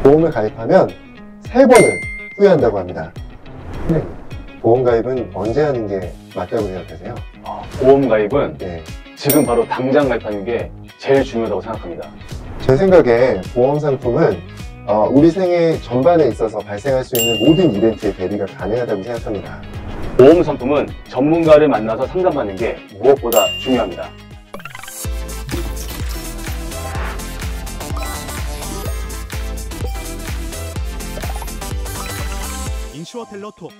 보험을 가입하면 3번을 후회한다고 합니다. 보험 가입은 언제 하는 게 맞다고 생각하세요? 보험 가입은 네. 지금 바로 당장 가입하는 게 제일 중요하다고 생각합니다. 제 생각에 보험 상품은 우리 생애 전반에 있어서 발생할 수 있는 모든 이벤트에 대비가 가능하다고 생각합니다. 보험 상품은 전문가를 만나서 상담하는 게 무엇보다 중요합니다. 인슈어텔러 톡.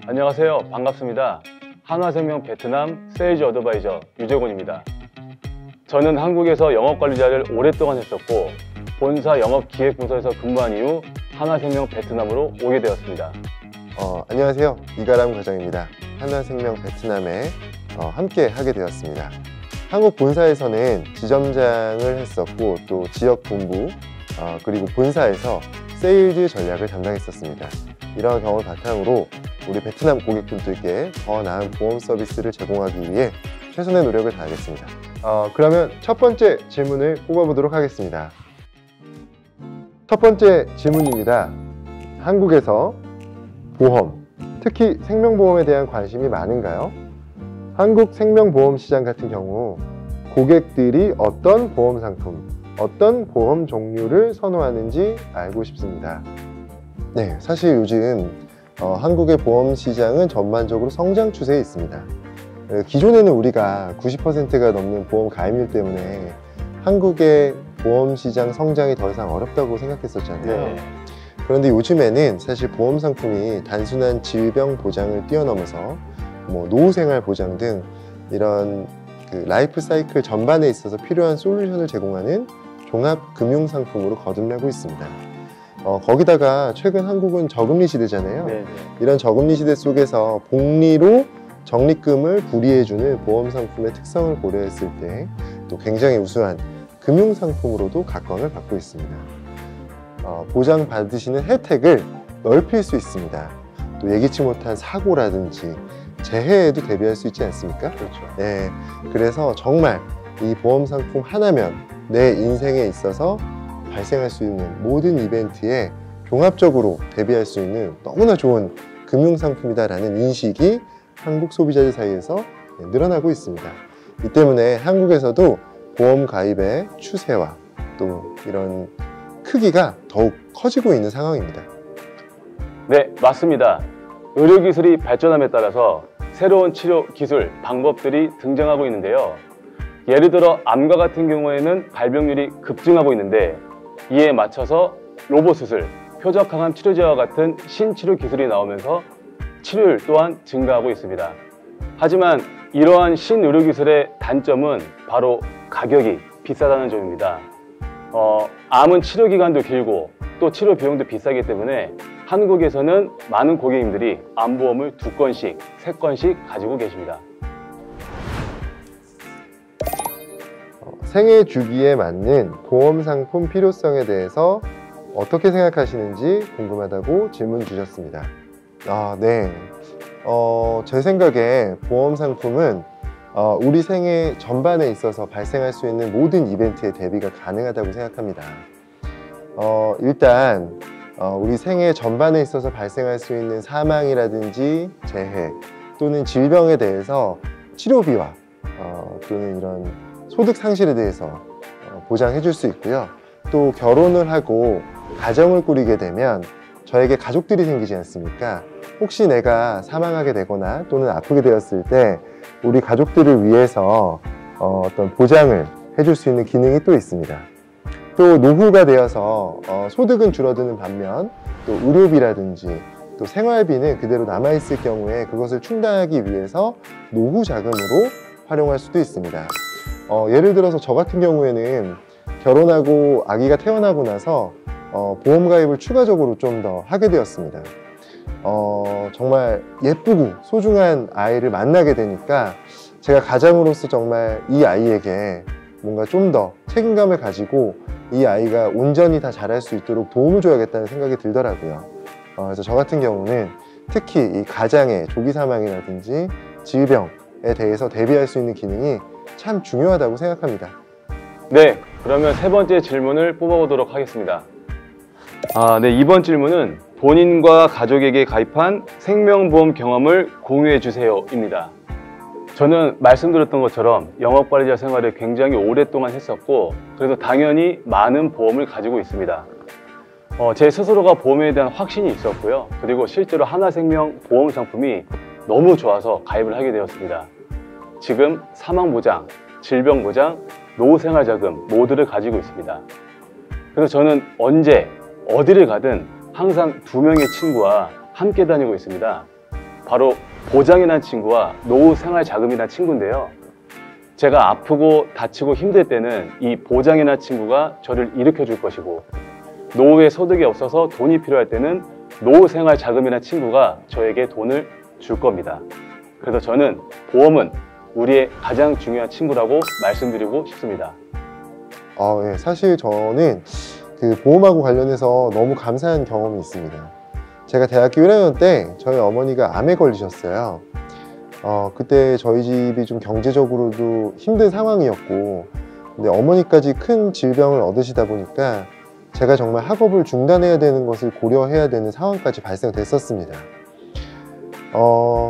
안녕하세요. 반갑습니다. 한화생명 베트남 세일즈 어드바이저 유재곤입니다. 저는 한국에서 영업관리자를 오랫동안 했었고 본사 영업기획부서에서 근무한 이후 한화생명 베트남으로 오게 되었습니다. 안녕하세요. 이가람 과장입니다. 한화생명 베트남에 함께 하게 되었습니다. 한국 본사에서는 지점장을 했었고 또 지역 본부 그리고 본사에서 세일즈 전략을 담당했었습니다. 이러한 경험을 바탕으로 우리 베트남 고객분들께 더 나은 보험 서비스를 제공하기 위해 최선의 노력을 다하겠습니다. 그러면 첫 번째 질문을 뽑아보도록 하겠습니다. 첫 번째 질문입니다. 한국에서 보험, 특히 생명보험에 대한 관심이 많은가요? 한국 생명보험 시장 같은 경우 고객들이 어떤 보험 상품, 어떤 보험 종류를 선호하는지 알고 싶습니다. 네, 사실 요즘 한국의 보험 시장은 전반적으로 성장 추세에 있습니다. 기존에는 우리가 90%가 넘는 보험 가입률 때문에 한국의 보험 시장 성장이 더 이상 어렵다고 생각했었잖아요. 네. 그런데 요즘에는 사실 보험 상품이 단순한 질병 보장을 뛰어넘어서 노후생활 보장 등 이런 라이프 사이클 전반에 있어서 필요한 솔루션을 제공하는 종합 금융 상품으로 거듭나고 있습니다. 거기다가 최근 한국은 저금리 시대잖아요. 네. 이런 저금리 시대 속에서 복리로 적립금을 불이해주는 보험 상품의 특성을 고려했을 때 또 굉장히 우수한 금융 상품으로도 각광을 받고 있습니다. 보장받으시는 혜택을 넓힐 수 있습니다. 또 예기치 못한 사고라든지 재해에도 대비할 수 있지 않습니까? 그렇죠. 네, 그래서 정말 이 보험 상품 하나면 내 인생에 있어서 발생할 수 있는 모든 이벤트에 종합적으로 대비할 수 있는 너무나 좋은 금융상품이다라는 인식이 한국 소비자들 사이에서 늘어나고 있습니다. 이 때문에 한국에서도 보험 가입의 추세와 또 이런 크기가 더욱 커지고 있는 상황입니다. 네, 맞습니다. 의료기술이 발전함에 따라서 새로운 치료 기술, 방법들이 등장하고 있는데요. 예를 들어 암과 같은 경우에는 발병률이 급증하고 있는데 이에 맞춰서 로봇 수술, 표적 항암 치료제와 같은 신치료 기술이 나오면서 치료율 또한 증가하고 있습니다. 하지만 이러한 신의료기술의 단점은 바로 가격이 비싸다는 점입니다. 암은 치료 기간도 길고 또 치료 비용도 비싸기 때문에 한국에서는 많은 고객님들이 암보험을 2건씩, 3건씩 가지고 계십니다. 생애 주기에 맞는 보험 상품 필요성에 대해서 어떻게 생각하시는지 궁금하다고 질문 주셨습니다. 네. 제 생각에 보험 상품은 우리 생애 전반에 있어서 발생할 수 있는 모든 이벤트에 대비가 가능하다고 생각합니다. 일단 우리 생애 전반에 있어서 발생할 수 있는 사망이라든지 재해 또는 질병에 대해서 치료비와 또는 이런 소득 상실에 대해서 보장해 줄 수 있고요. 또 결혼을 하고 가정을 꾸리게 되면 저에게 가족들이 생기지 않습니까? 혹시 내가 사망하게 되거나 또는 아프게 되었을 때 우리 가족들을 위해서 어떤 보장을 해줄 수 있는 기능이 또 있습니다. 또 노후가 되어서 소득은 줄어드는 반면 또 의료비라든지 또 생활비는 그대로 남아있을 경우에 그것을 충당하기 위해서 노후 자금으로 활용할 수도 있습니다. 예를 들어서 저 같은 경우에는 결혼하고 아기가 태어나고 나서 보험 가입을 추가적으로 좀 더 하게 되었습니다. 정말 예쁘고 소중한 아이를 만나게 되니까 제가 가장으로서 정말 이 아이에게 뭔가 좀 더 책임감을 가지고 이 아이가 온전히 다 자랄 수 있도록 도움을 줘야겠다는 생각이 들더라고요. 그래서 저 같은 경우는 특히 이 가장의 조기 사망이라든지 질병에 대해서 대비할 수 있는 기능이 참 중요하다고 생각합니다. 네, 그러면 3번째 질문을 뽑아보도록 하겠습니다. 네, 이번 질문은 본인과 가족에게 가입한 생명보험 경험을 공유해 주세요입니다. 저는 말씀드렸던 것처럼 영업관리자 생활을 굉장히 오랫동안 했었고, 그래서 당연히 많은 보험을 가지고 있습니다. 제 스스로가 보험에 대한 확신이 있었고요. 그리고 실제로 하나생명 보험 상품이 너무 좋아서 가입을 하게 되었습니다. 지금 사망보장, 질병보장, 노후생활자금 모두를 가지고 있습니다. 그래서 저는 언제 어디를 가든 항상 2명의 친구와 함께 다니고 있습니다. 바로 보장이란 친구와 노후생활자금이란 친구인데요. 제가 아프고 다치고 힘들 때는 이 보장이란 친구가 저를 일으켜 줄 것이고, 노후에 소득이 없어서 돈이 필요할 때는 노후생활자금이란 친구가 저에게 돈을 줄 겁니다. 그래서 저는 보험은 우리의 가장 중요한 친구라고 말씀드리고 싶습니다. 예, 사실 저는 그 보험하고 관련해서 너무 감사한 경험이 있습니다. 제가 대학교 1학년 때 저희 어머니가 암에 걸리셨어요. 그때 저희 집이 좀 경제적으로도 힘든 상황이었고, 근데 어머니까지 큰 질병을 얻으시다 보니까 제가 정말 학업을 중단해야 되는 것을 고려해야 되는 상황까지 발생됐었습니다.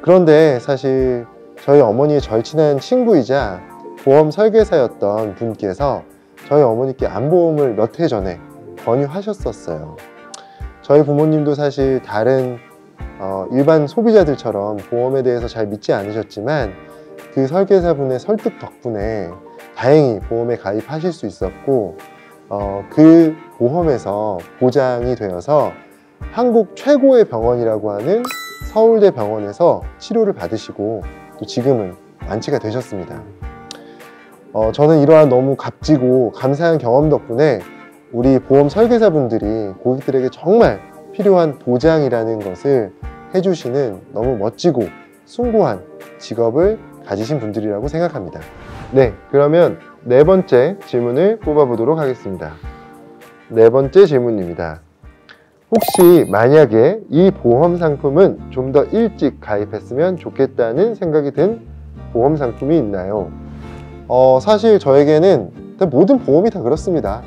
그런데 사실 저희 어머니의 절친한 친구이자 보험 설계사였던 분께서 저희 어머니께 암보험을 몇 해 전에 권유하셨었어요. 저희 부모님도 사실 다른 일반 소비자들처럼 보험에 대해서 잘 믿지 않으셨지만, 그 설계사분의 설득 덕분에 다행히 보험에 가입하실 수 있었고, 그 보험에서 보장이 되어서 한국 최고의 병원이라고 하는 서울대 병원에서 치료를 받으시고 또 지금은 완치가 되셨습니다. 저는 이러한 너무 값지고 감사한 경험 덕분에 우리 보험 설계사분들이 고객들에게 정말 필요한 보장이라는 것을 해주시는 너무 멋지고 숭고한 직업을 가지신 분들이라고 생각합니다. 네, 그러면 네 번째 질문을 뽑아보도록 하겠습니다. 네 번째 질문입니다. 혹시 만약에 이 보험 상품은 좀 더 일찍 가입했으면 좋겠다는 생각이 든 보험 상품이 있나요? 사실 저에게는 모든 보험이 다 그렇습니다.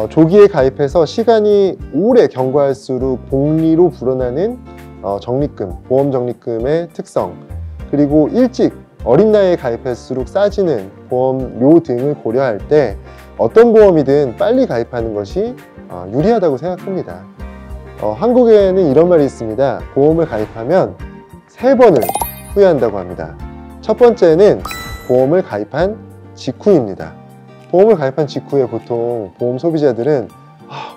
조기에 가입해서 시간이 오래 경과할수록 복리로 불어나는 적립금, 보험 적립금의 특성, 그리고 일찍 어린 나이에 가입할수록 싸지는 보험료 등을 고려할 때 어떤 보험이든 빨리 가입하는 것이 유리하다고 생각합니다. 한국에는 이런 말이 있습니다. 보험을 가입하면 3번을 후회한다고 합니다. 첫 번째는 보험을 가입한 직후입니다. 보험을 가입한 직후에 보통 보험 소비자들은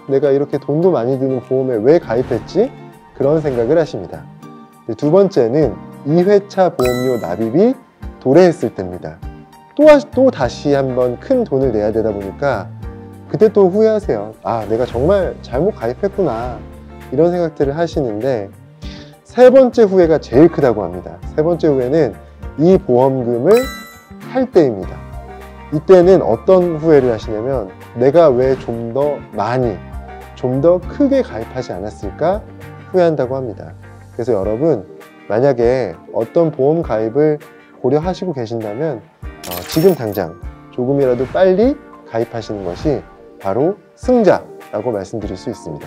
내가 이렇게 돈도 많이 드는 보험에 왜 가입했지? 그런 생각을 하십니다. 두 번째는 2회차 보험료 납입이 도래했을 때입니다. 또 다시 한번 큰 돈을 내야 되다 보니까 그때 또 후회하세요. 내가 정말 잘못 가입했구나, 이런 생각들을 하시는데, 세 번째 후회가 제일 크다고 합니다. 세 번째 후회는 이 보험금을 탈 때입니다. 이때는 어떤 후회를 하시냐면, 내가 왜 좀 더 많이, 좀 더 크게 가입하지 않았을까 후회한다고 합니다. 그래서 여러분, 만약에 어떤 보험 가입을 고려하시고 계신다면 지금 당장 조금이라도 빨리 가입하시는 것이 바로 승자라고 말씀드릴 수 있습니다.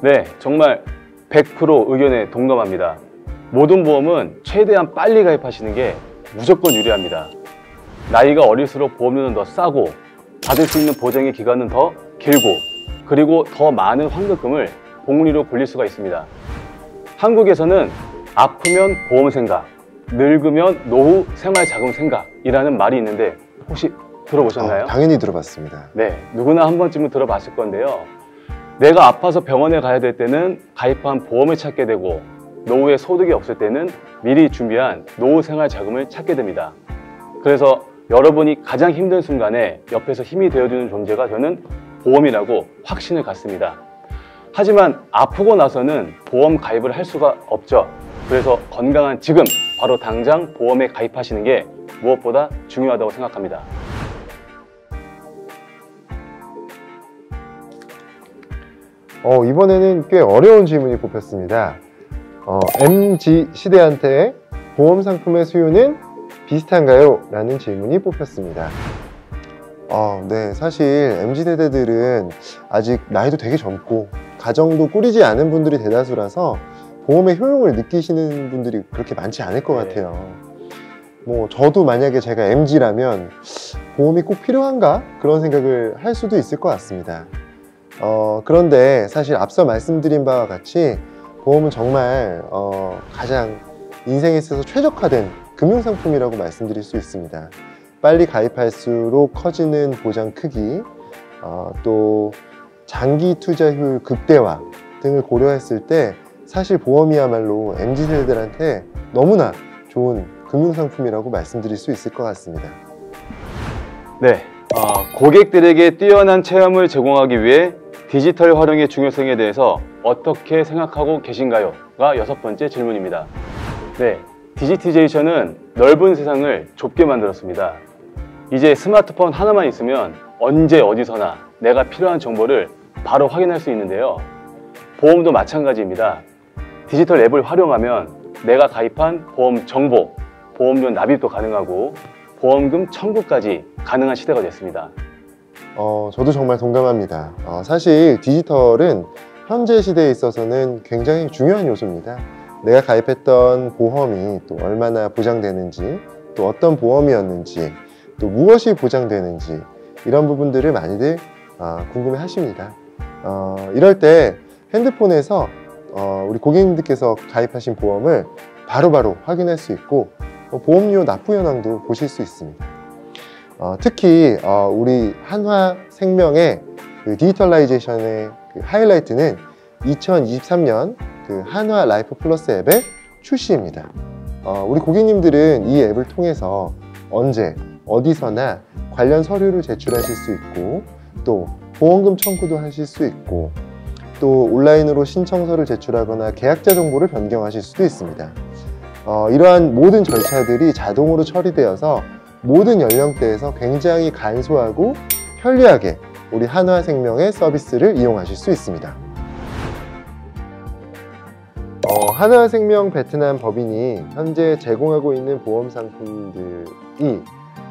네, 정말 100% 의견에 동감합니다. 모든 보험은 최대한 빨리 가입하시는 게 무조건 유리합니다. 나이가 어릴수록 보험료는 더 싸고 받을 수 있는 보장의 기간은 더 길고, 그리고 더 많은 환급금을 복리로 굴릴 수가 있습니다. 한국에서는 아프면 보험 생각, 늙으면 노후 생활자금 생각이라는 말이 있는데 혹시 들어보셨나요? 당연히 들어봤습니다. 네, 누구나 한 번쯤은 들어봤을 건데요. 내가 아파서 병원에 가야 될 때는 가입한 보험을 찾게 되고, 노후에 소득이 없을 때는 미리 준비한 노후 생활자금을 찾게 됩니다. 그래서 여러분이 가장 힘든 순간에 옆에서 힘이 되어주는 존재가 저는 보험이라고 확신을 갖습니다. 하지만 아프고 나서는 보험 가입을 할 수가 없죠. 그래서 건강한 지금 바로 당장 보험에 가입하시는 게 무엇보다 중요하다고 생각합니다. 이번에는 꽤 어려운 질문이 뽑혔습니다. MG 시대한테 보험 상품의 수요는 비슷한가요? 라는 질문이 뽑혔습니다. 네, 사실 MZ세대들은 아직 나이도 되게 젊고 가정도 꾸리지 않은 분들이 대다수라서 보험의 효용을 느끼시는 분들이 그렇게 많지 않을 것 같아요. 뭐 저도 만약에 제가 MZ라면 보험이 꼭 필요한가? 그런 생각을 할 수도 있을 것 같습니다. 그런데 사실 앞서 말씀드린 바와 같이 보험은 정말 가장 인생에 있어서 최적화된 금융상품이라고 말씀드릴 수 있습니다. 빨리 가입할수록 커지는 보장 크기, 또 장기 투자 효율 극대화 등을 고려했을 때 사실 보험이야말로 MZ세대들한테 너무나 좋은 금융상품이라고 말씀드릴 수 있을 것 같습니다. 네, 고객들에게 뛰어난 체험을 제공하기 위해 디지털 활용의 중요성에 대해서 어떻게 생각하고 계신가요? 가 6번째 질문입니다. 네, 디지티제이션은 넓은 세상을 좁게 만들었습니다. 이제 스마트폰 하나만 있으면 언제 어디서나 내가 필요한 정보를 바로 확인할 수 있는데요. 보험도 마찬가지입니다. 디지털 앱을 활용하면 내가 가입한 보험 정보, 보험료 납입도 가능하고 보험금 청구까지 가능한 시대가 됐습니다. 저도 정말 동감합니다. 사실 디지털은 현재 시대에 있어서는 굉장히 중요한 요소입니다. 내가 가입했던 보험이 또 얼마나 보장되는지, 또 어떤 보험이었는지, 또 무엇이 보장되는지 이런 부분들을 많이들 궁금해 하십니다. 이럴 때 핸드폰에서 우리 고객님들께서 가입하신 보험을 바로바로 확인할 수 있고 보험료 납부 현황도 보실 수 있습니다. 특히 우리 한화생명의 그 디지털라이제이션의 그 하이라이트는 2023년 그 한화 라이프 플러스 앱의 출시입니다. 우리 고객님들은 이 앱을 통해서 언제 어디서나 관련 서류를 제출하실 수 있고 또 보험금 청구도 하실 수 있고 또 온라인으로 신청서를 제출하거나 계약자 정보를 변경하실 수도 있습니다. 이러한 모든 절차들이 자동으로 처리되어서 모든 연령대에서 굉장히 간소하고 편리하게 우리 한화생명의 서비스를 이용하실 수 있습니다. 한화생명 베트남 법인이 현재 제공하고 있는 보험 상품들이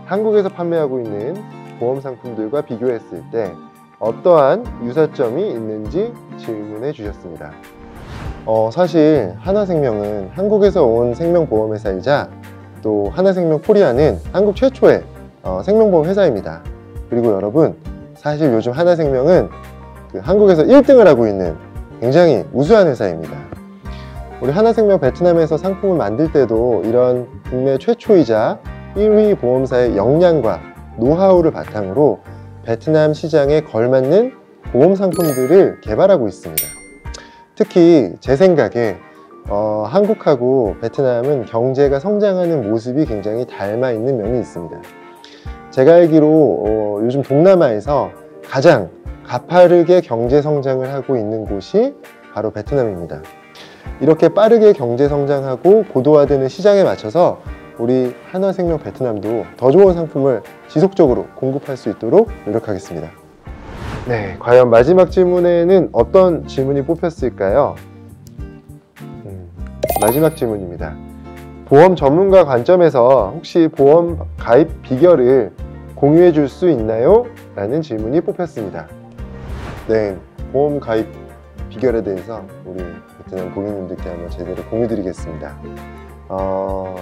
한국에서 판매하고 있는 보험 상품들과 비교했을 때 어떠한 유사점이 있는지 질문해 주셨습니다. 사실 한화생명은 한국에서 온 생명보험회사이자 또 한화생명 코리아는 한국 최초의 생명보험 회사입니다. 그리고 여러분, 사실 요즘 한화생명은 그 한국에서 1등을 하고 있는 굉장히 우수한 회사입니다. 우리 한화생명 베트남에서 상품을 만들 때도 이런 국내 최초이자 1위 보험사의 역량과 노하우를 바탕으로 베트남 시장에 걸맞는 보험 상품들을 개발하고 있습니다. 특히 제 생각에 한국하고 베트남은 경제가 성장하는 모습이 굉장히 닮아 있는 면이 있습니다. 제가 알기로 요즘 동남아에서 가장 가파르게 경제 성장을 하고 있는 곳이 바로 베트남입니다. 이렇게 빠르게 경제 성장하고 고도화되는 시장에 맞춰서 우리 한화생명 베트남도 더 좋은 상품을 지속적으로 공급할 수 있도록 노력하겠습니다. 네, 과연 마지막 질문에는 어떤 질문이 뽑혔을까요? 마지막 질문입니다. 보험 전문가 관점에서 혹시 보험 가입 비결을 공유해 줄 수 있나요? 라는 질문이 뽑혔습니다. 네, 보험 가입 비결에 대해서 우리 베트남 고객님들께 한번 제대로 공유 드리겠습니다.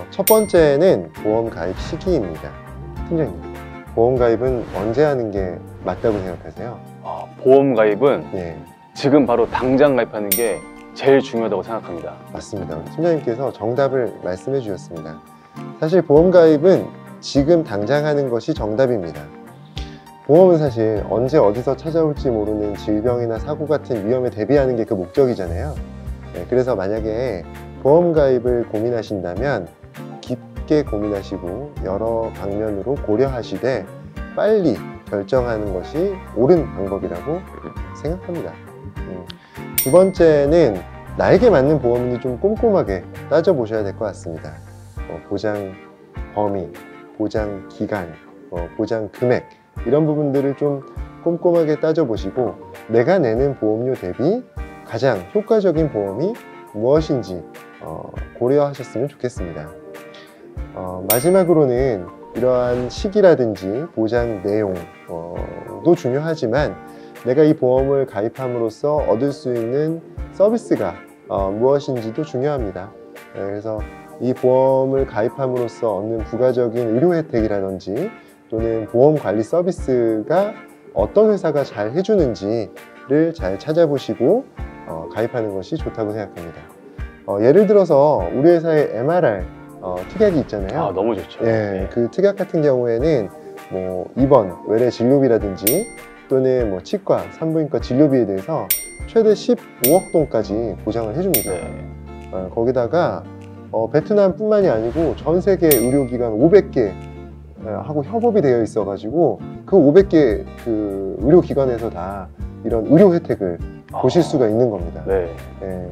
첫 번째는 보험 가입 시기입니다. 팀장님, 보험 가입은 언제 하는 게 맞다고 생각하세요? 보험 가입은 예, 지금 바로 당장 가입하는 게 제일 중요하다고 생각합니다. 맞습니다. 우리 팀장님께서 정답을 말씀해 주셨습니다. 사실 보험 가입은 지금 당장 하는 것이 정답입니다. 보험은 사실 언제 어디서 찾아올지 모르는 질병이나 사고 같은 위험에 대비하는 게 그 목적이잖아요. 네, 그래서 만약에 보험 가입을 고민하신다면 깊게 고민하시고 여러 방면으로 고려하시되 빨리 결정하는 것이 옳은 방법이라고 생각합니다. 두 번째는 나에게 맞는 보험인지 좀 꼼꼼하게 따져보셔야 될 것 같습니다. 보장 범위, 보장 기간, 보장 금액 이런 부분들을 좀 꼼꼼하게 따져보시고 내가 내는 보험료 대비 가장 효과적인 보험이 무엇인지 고려하셨으면 좋겠습니다. 마지막으로는 이러한 시기라든지 보장 내용 도 중요하지만 내가 이 보험을 가입함으로써 얻을 수 있는 서비스가 무엇인지도 중요합니다. 그래서 이 보험을 가입함으로써 얻는 부가적인 의료 혜택이라든지 또는 보험 관리 서비스가 어떤 회사가 잘 해주는지를 잘 찾아보시고 가입하는 것이 좋다고 생각합니다. 예를 들어서 우리 회사의 MRR 특약이 있잖아요. 아, 너무 좋죠. 예, 그 특약 같은 경우에는 뭐 입원, 외래 진료비라든지 또는 뭐 치과, 산부인과 진료비에 대해서 최대 15억 돈까지 보장을 해줍니다. 네. 거기다가 베트남뿐만이 아니고 전 세계 의료기관 500개 하고 협업이 되어 있어가지고 그 500개 그 의료기관에서 다 이런 의료 혜택을 보실 수가 있는 겁니다. 네. 예.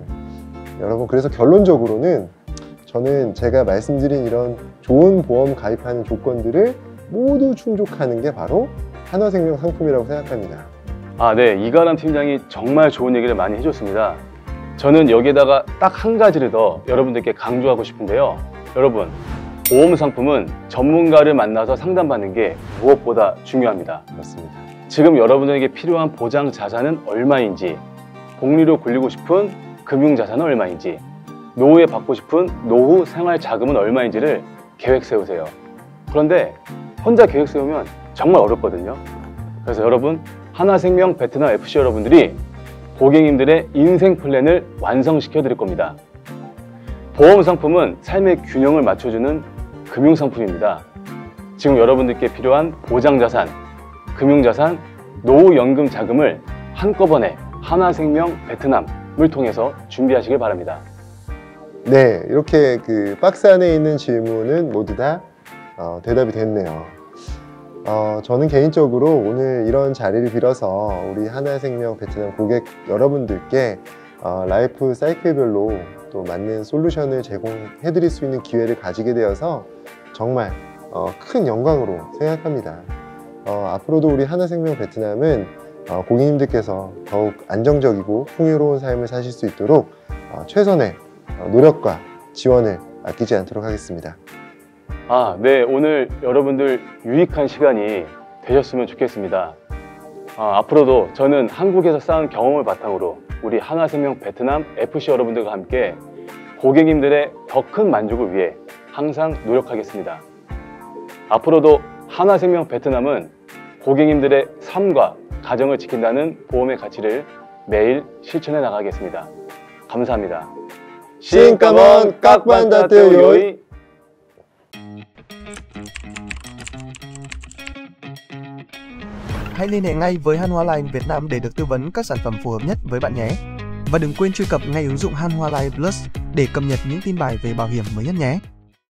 여러분, 그래서 결론적으로는 저는 제가 말씀드린 이런 좋은 보험 가입하는 조건들을 모두 충족하는 게 바로 한화생명 상품이라고 생각합니다. 아, 네. 이가람 팀장이 정말 좋은 얘기를 많이 해줬습니다. 저는 여기에다가 딱 한 가지를 더 여러분들께 강조하고 싶은데요. 여러분, 보험 상품은 전문가를 만나서 상담받는 게 무엇보다 중요합니다. 맞습니다. 지금 여러분들에게 필요한 보장 자산은 얼마인지, 복리로 굴리고 싶은 금융 자산은 얼마인지, 노후에 받고 싶은 노후 생활 자금은 얼마인지를 계획 세우세요. 그런데 혼자 계획 세우면 정말 어렵거든요. 그래서 여러분, 한화생명 베트남 FC 여러분들이 고객님들의 인생 플랜을 완성시켜 드릴 겁니다. 보험 상품은 삶의 균형을 맞춰주는 금융 상품입니다. 지금 여러분들께 필요한 보장 자산, 금융 자산, 노후 연금 자금을 한꺼번에 한화생명 베트남을 통해서 준비하시길 바랍니다. 네, 이렇게 그 박스 안에 있는 질문은 모두 다 대답이 됐네요. 저는 개인적으로 오늘 이런 자리를 빌어서 우리 한화생명 베트남 고객 여러분들께 라이프 사이클별로 또 맞는 솔루션을 제공해 드릴 수 있는 기회를 가지게 되어서 정말 큰 영광으로 생각합니다. 앞으로도 우리 한화생명 베트남은 고객님들께서 더욱 안정적이고 풍요로운 삶을 사실 수 있도록 최선의 노력과 지원을 아끼지 않도록 하겠습니다. 아, 네. 오늘 여러분들 유익한 시간이 되셨으면 좋겠습니다. 앞으로도 저는 한국에서 쌓은 경험을 바탕으로 우리 한화생명 베트남 FC 여러분들과 함께 고객님들의 더 큰 만족을 위해 항상 노력하겠습니다. 앞으로도 한화생명 베트남은 고객님들의 삶과 가정을 지킨다는 보험의 가치를 매일 실천해 나가겠습니다. 감사합니다. Xin cảm ơn các bạn đã theo dõi. Hãy liên hệ ngay với Hanwha Life Việt Nam để được tư vấn các sản phẩm phù hợp nhất với bạn nhé. Và đừng quên truy cập ngay ứng dụng Hanwha Life Plus để cập nhật những tin bài về bảo hiểm mới nhất nhé.